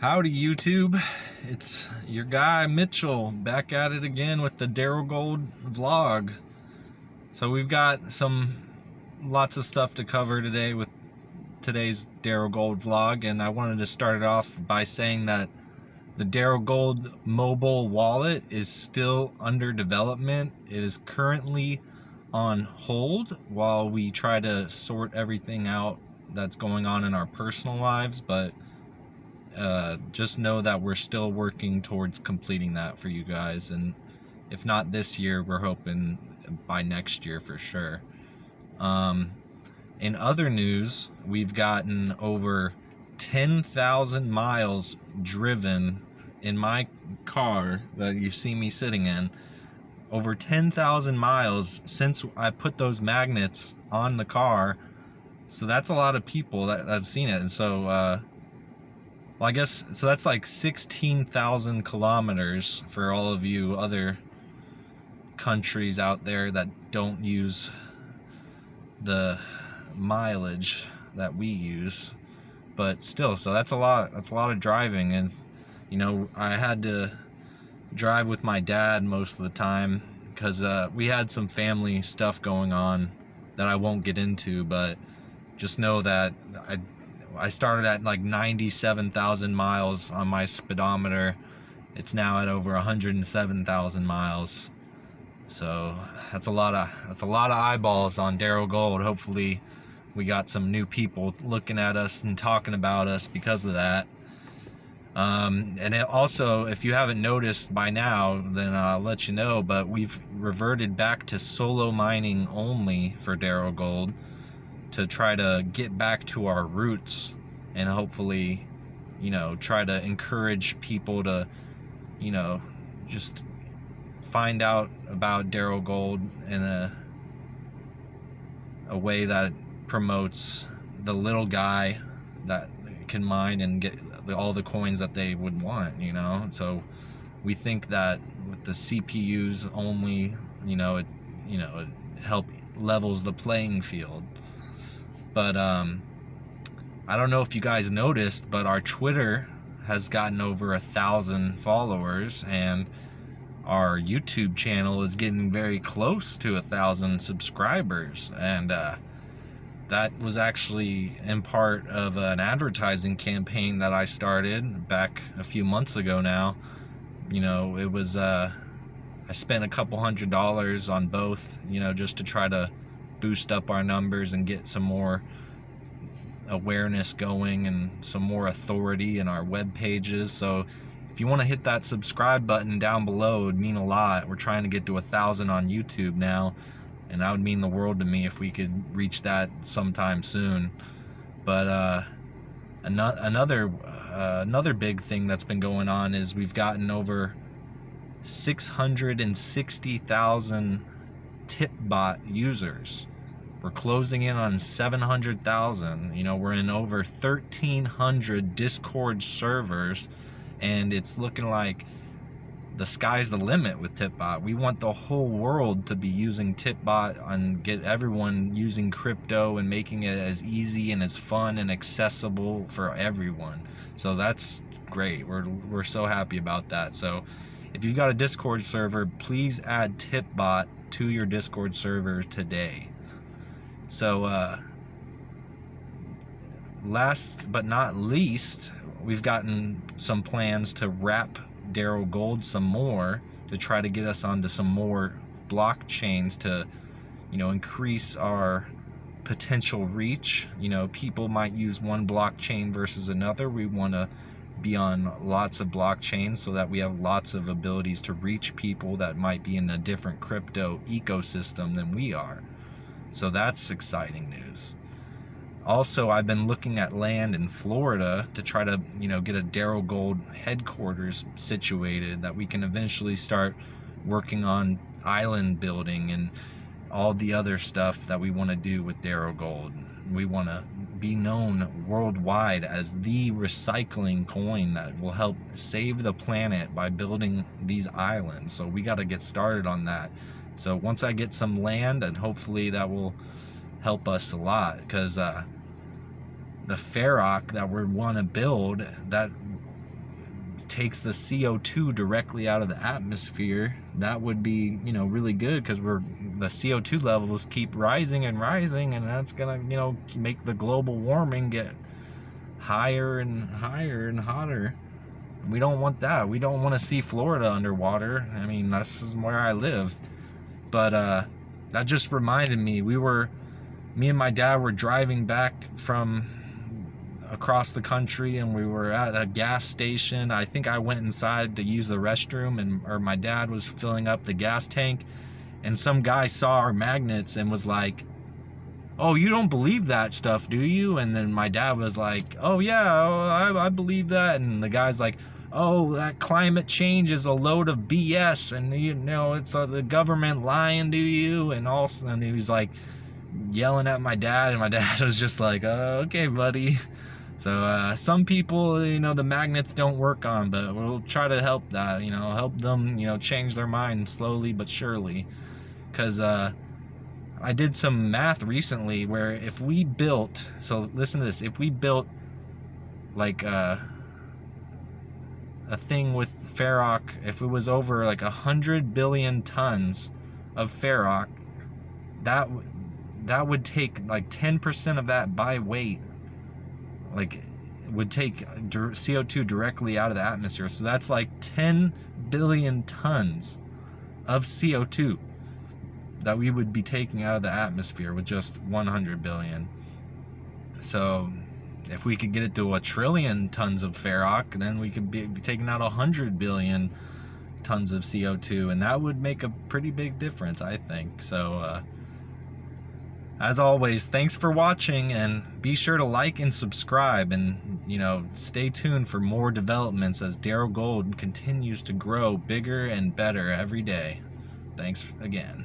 Howdy YouTube, it's your guy Mitchell back at it again with the DeroGold vlog. So we've got lots of stuff to cover today with today's DeroGold vlog, and I wanted to start it off by saying that the DeroGold mobile wallet is still under development. It is currently on hold while we try to sort everything out that's going on in our personal lives, but just know that we're still working towards completing that for you guys, and if not this year, we're hoping by next year for sure. In other news, we've gotten over 10,000 miles driven in my car that you see me sitting in. Over 10,000 miles since I put those magnets on the car. So that's a lot of people that's seen it. And so well, I guess, so that's like 16,000 kilometers for all of you other countries out there that don't use the mileage that we use. But still, so that's a lot of driving. And you know, I had to drive with my dad most of the time because we had some family stuff going on that I won't get into, but just know that I started at like 97,000 miles on my speedometer. It's now at over 107,000 miles. So that's a lot of eyeballs on DeroGold. Hopefully we got some new people looking at us and talking about us because of that. And it also, if you haven't noticed by now, then I'll let you know, but we've reverted back to solo mining only for DeroGold, to try to get back to our roots and hopefully, you know, try to encourage people to, you know, just find out about DeroGold in a way that promotes the little guy that can mine and get all the coins that they would want, you know. So we think that with the CPUs only, you know, it levels the playing field. But I don't know if you guys noticed, but our Twitter has gotten over 1,000 followers, and our YouTube channel is getting very close to 1,000 subscribers. And that was actually in part of an advertising campaign that I started back a few months ago now. You know, it was I spent a couple $100s on both, you know, just to try to boost up our numbers and get some more awareness going and some more authority in our web pages. So if you want to hit that subscribe button down below, it would mean a lot. We're trying to get to 1,000 on YouTube now, and that would mean the world to me if we could reach that sometime soon. But another big thing that's been going on is we've gotten over 660,000 TipBot users. We're closing in on 700,000. You know, we're in over 1,300 Discord servers, and it's looking like the sky's the limit with TipBot. We want the whole world to be using TipBot and get everyone using crypto and making it as easy and as fun and accessible for everyone. So that's great. We're so happy about that. So if you've got a Discord server, please add TipBot to your Discord server today. So last but not least, we've gotten some plans to wrap DeroGold some more, to try to get us onto some more blockchains to, you know, increase our potential reach. You know, people might use one blockchain versus another. We want to be on lots of blockchains so that we have lots of abilities to reach people that might be in a different crypto ecosystem than we are. So that's exciting news. Also, I've been looking at land in Florida to try to, you know, get a DeroGold headquarters situated that we can eventually start working on island building and all the other stuff that we want to do with DeroGold. We want to be known worldwide as the recycling coin that will help save the planet by building these islands. So we got to get started on that. So once I get some land, and hopefully that will help us a lot, because the Ferroc that we want to build, that takes the CO2 directly out of the atmosphere, that would be, you know, really good, because the CO2 levels keep rising and rising, and that's gonna, you know, make the global warming get higher and higher and hotter. We don't want that. We don't want to see Florida underwater. I mean, this is where I live. But that just reminded me, me and my dad were driving back from across the country, and we were at a gas station. I think I went inside to use the restroom, or my dad was filling up the gas tank, and some guy saw our magnets and was like, "Oh, you don't believe that stuff, do you?" And then my dad was like, "Oh yeah, I believe that." And the guy's like, "Oh, that climate change is a load of BS, and you know, it's the government lying to you," and he was like yelling at my dad, and my dad was just like, "Okay, buddy." So some people, you know, the magnets don't work on, but we'll try to help that, you know, help them, you know, change their mind slowly but surely. Because I did some math recently where if we built, so listen to this, if we built like a thing with ferroc, if it was over like 100 billion tons of ferroc, that would take like 10% of that by weight, like would take CO2 directly out of the atmosphere. So that's like 10 billion tons of CO2 that we would be taking out of the atmosphere with just 100 billion. So if we could get it to 1 trillion tons of ferroc, then we could be taking out 100 billion tons of CO2, and that would make a pretty big difference, I think. So as always, thanks for watching, and be sure to like and subscribe, and, you know, stay tuned for more developments as DeroGold continues to grow bigger and better every day. Thanks again.